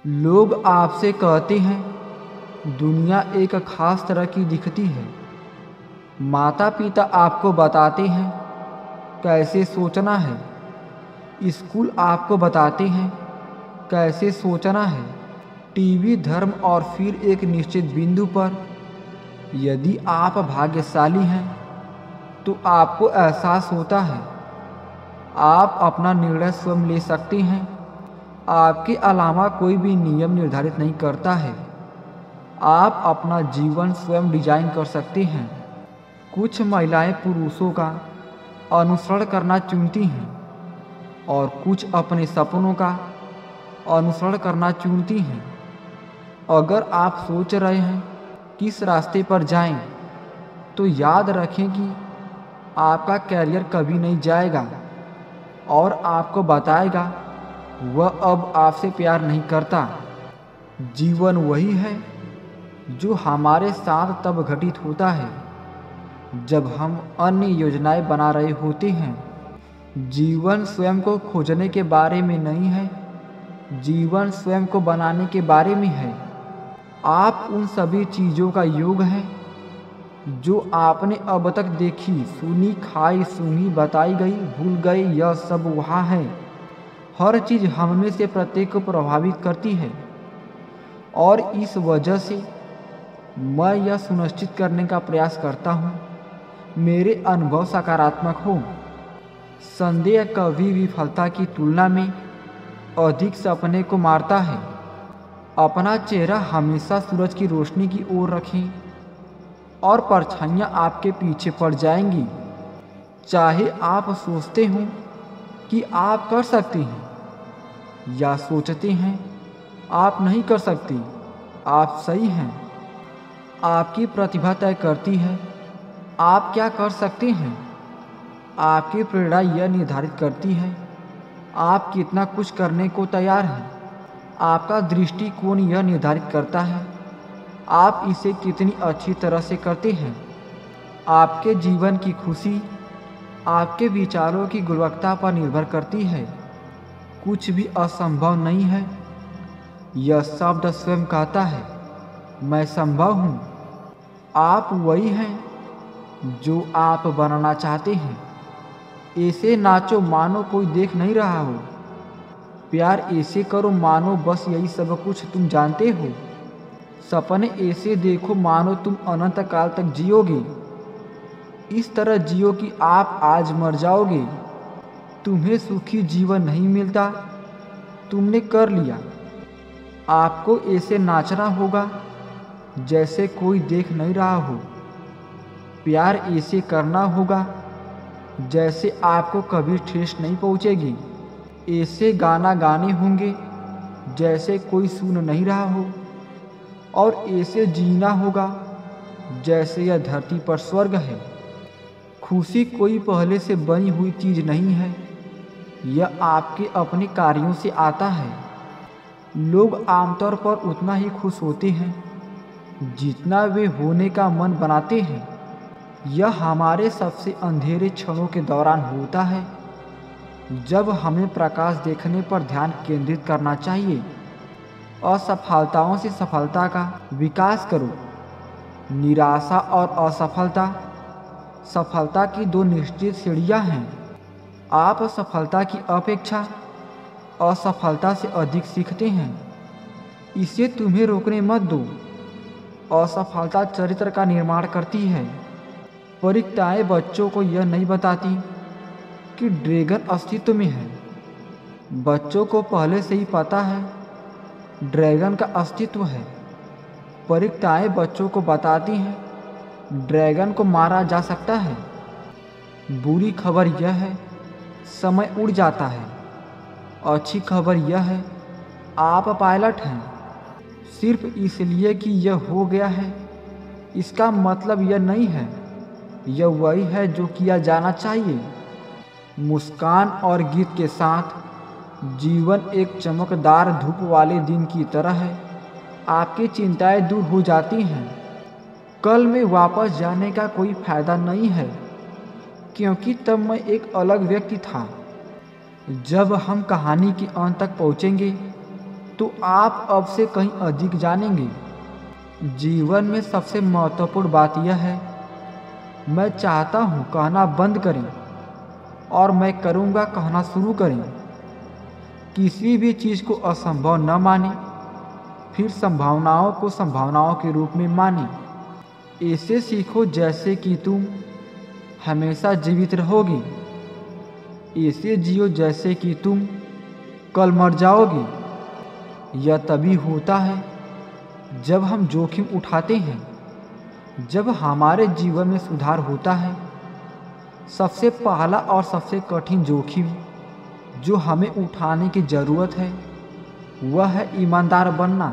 लोग आपसे कहते हैं दुनिया एक खास तरह की दिखती है। माता पिता आपको बताते हैं कैसे सोचना है। स्कूल आपको बताते हैं कैसे सोचना है। टीवी, धर्म और फिर एक निश्चित बिंदु पर यदि आप भाग्यशाली हैं तो आपको एहसास होता है आप अपना निर्णय स्वयं ले सकते हैं। आपके अलावा कोई भी नियम निर्धारित नहीं करता है। आप अपना जीवन स्वयं डिजाइन कर सकते हैं। कुछ महिलाएं पुरुषों का अनुसरण करना चुनती हैं और कुछ अपने सपनों का अनुसरण करना चुनती हैं। अगर आप सोच रहे हैं किस रास्ते पर जाएं, तो याद रखें कि आपका कैरियर कभी नहीं जाएगा और आपको बताएगा वह अब आपसे प्यार नहीं करता। जीवन वही है जो हमारे साथ तब घटित होता है जब हम अन्य योजनाएं बना रहे होते हैं। जीवन स्वयं को खोजने के बारे में नहीं है, जीवन स्वयं को बनाने के बारे में है। आप उन सभी चीज़ों का योग हैं जो आपने अब तक देखी, सुनी, खाई, सूंघी, बताई गई, भूल गए, यह सब वहाँ है। हर चीज़ हम में से प्रत्येक को प्रभावित करती है और इस वजह से मैं यह सुनिश्चित करने का प्रयास करता हूँ मेरे अनुभव सकारात्मक हो। संदेह कभी विफलता की तुलना में अधिक सपने को मारता है। अपना चेहरा हमेशा सूरज की रोशनी की ओर रखें और परछाइयाँ आपके पीछे पड़ जाएंगी। चाहे आप सोचते हों कि आप कर सकते हैं या सोचते हैं आप नहीं कर सकते, आप सही हैं। आपकी प्रतिभा तय करती है आप क्या कर सकते हैं। आपकी प्रेरणा यह निर्धारित करती है आप कितना कुछ करने को तैयार हैं। आपका दृष्टिकोण यह निर्धारित करता है आप इसे कितनी अच्छी तरह से करते हैं। आपके जीवन की खुशी आपके विचारों की गुणवत्ता पर निर्भर करती है। कुछ भी असंभव नहीं है। यह शब्द स्वयं कहता है मैं संभव हूँ। आप वही हैं जो आप बनना चाहते हैं। ऐसे नाचो मानो कोई देख नहीं रहा हो। प्यार ऐसे करो मानो बस यही सब कुछ तुम जानते हो। सपने ऐसे देखो मानो तुम अनंत काल तक जियोगे। इस तरह जियो कि आप आज मर जाओगे। तुम्हें सुखी जीवन नहीं मिलता, तुमने कर लिया। आपको ऐसे नाचना होगा जैसे कोई देख नहीं रहा हो। प्यार ऐसे करना होगा जैसे आपको कभी ठेस नहीं पहुंचेगी। ऐसे गाना गाने होंगे जैसे कोई सुन नहीं रहा हो और ऐसे जीना होगा जैसे यह धरती पर स्वर्ग है। खुशी कोई पहले से बनी हुई चीज़ नहीं है, यह आपके अपने कार्यों से आता है। लोग आमतौर पर उतना ही खुश होते हैं जितना वे होने का मन बनाते हैं। यह हमारे सबसे अंधेरे क्षणों के दौरान होता है जब हमें प्रकाश देखने पर ध्यान केंद्रित करना चाहिए। असफलताओं से सफलता का विकास करो। निराशा और असफलता सफलता की दो निश्चित सीढ़ियाँ हैं। आप सफलता की अपेक्षा असफलता से अधिक सीखते हैं। इसे तुम्हें रोकने मत दो। असफलता चरित्र का निर्माण करती है। परीक्षाएं बच्चों को यह नहीं बताती कि ड्रैगन अस्तित्व में है। बच्चों को पहले से ही पता है ड्रैगन का अस्तित्व है। परीक्षाएं बच्चों को बताती हैं ड्रैगन को मारा जा सकता है। बुरी खबर यह है समय उड़ जाता है। अच्छी खबर यह है आप पायलट हैं। सिर्फ इसलिए कि यह हो गया है इसका मतलब यह नहीं है यह वही है जो किया जाना चाहिए। मुस्कान और गीत के साथ जीवन एक चमकदार धूप वाले दिन की तरह है। आपकी चिंताएं दूर हो जाती हैं। कल में वापस जाने का कोई फायदा नहीं है क्योंकि तब मैं एक अलग व्यक्ति था। जब हम कहानी के अंत तक पहुँचेंगे तो आप अब से कहीं अधिक जानेंगे। जीवन में सबसे महत्वपूर्ण बात यह है, मैं चाहता हूँ कहना बंद करें और मैं करूँगा कहना शुरू करें। किसी भी चीज़ को असंभव न माने, फिर संभावनाओं को संभावनाओं के रूप में माने। ऐसे सीखो जैसे कि तुम हमेशा जीवित रहोगी। ऐसे जियो जैसे कि तुम कल मर जाओगे। यह तभी होता है जब हम जोखिम उठाते हैं, जब हमारे जीवन में सुधार होता है। सबसे पहला और सबसे कठिन जोखिम जो हमें उठाने की ज़रूरत है वह है ईमानदार बनना।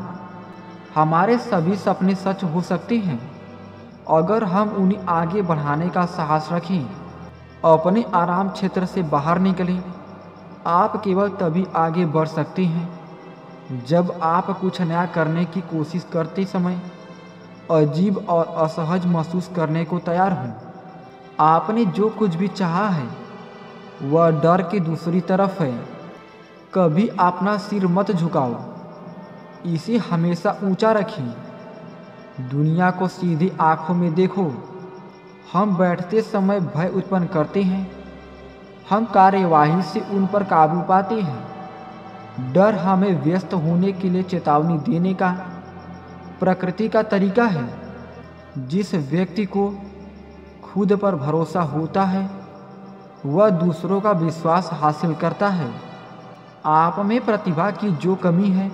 हमारे सभी सपने सच हो सकते हैं अगर हम उन्हें आगे बढ़ाने का साहस रखें। अपने आराम क्षेत्र से बाहर निकलें। आप केवल तभी आगे बढ़ सकते हैं जब आप कुछ नया करने की कोशिश करते समय अजीब और असहज महसूस करने को तैयार हों। आपने जो कुछ भी चाहा है वह डर के दूसरी तरफ है। कभी अपना सिर मत झुकाओ, इसे हमेशा ऊंचा रखें। दुनिया को सीधी आंखों में देखो। हम बैठते समय भय उत्पन्न करते हैं, हम कार्यवाही से उन पर काबू पाते हैं। डर हमें व्यस्त होने के लिए चेतावनी देने का प्रकृति का तरीका है। जिस व्यक्ति को खुद पर भरोसा होता है वह दूसरों का विश्वास हासिल करता है। आप में प्रतिभा की जो कमी है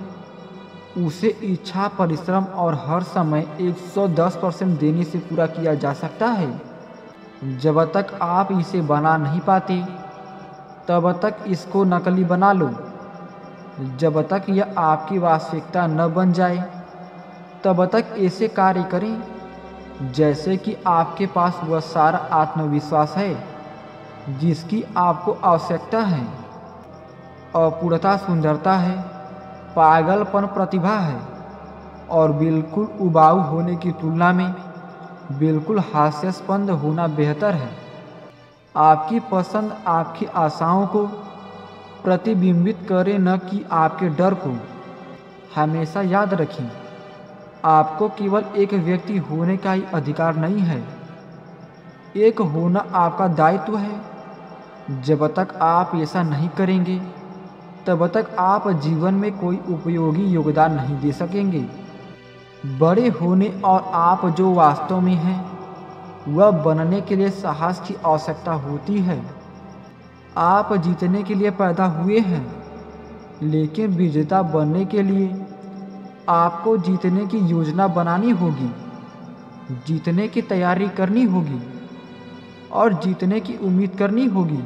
उसे इच्छा, परिश्रम और हर समय 110% देने से पूरा किया जा सकता है। जब तक आप इसे बना नहीं पाते तब तक इसको नकली बना लो। जब तक यह आपकी वास्तविकता न बन जाए तब तक ऐसे कार्य करें जैसे कि आपके पास वह सारा आत्मविश्वास है जिसकी आपको आवश्यकता है। अपूर्णता सुंदरता है, पागलपन प्रतिभा है और बिल्कुल उबाऊ होने की तुलना में बिल्कुल हास्यास्पद होना बेहतर है। आपकी पसंद आपकी आशाओं को प्रतिबिंबित करे, न कि आपके डर को। हमेशा याद रखें, आपको केवल एक व्यक्ति होने का ही अधिकार नहीं है, एक होना आपका दायित्व है। जब तक आप ऐसा नहीं करेंगे तब तक आप जीवन में कोई उपयोगी योगदान नहीं दे सकेंगे। बड़े होने और आप जो वास्तव में हैं वह बनने के लिए साहस की आवश्यकता होती है। आप जीतने के लिए पैदा हुए हैं, लेकिन विजेता बनने के लिए आपको जीतने की योजना बनानी होगी, जीतने की तैयारी करनी होगी और जीतने की उम्मीद करनी होगी।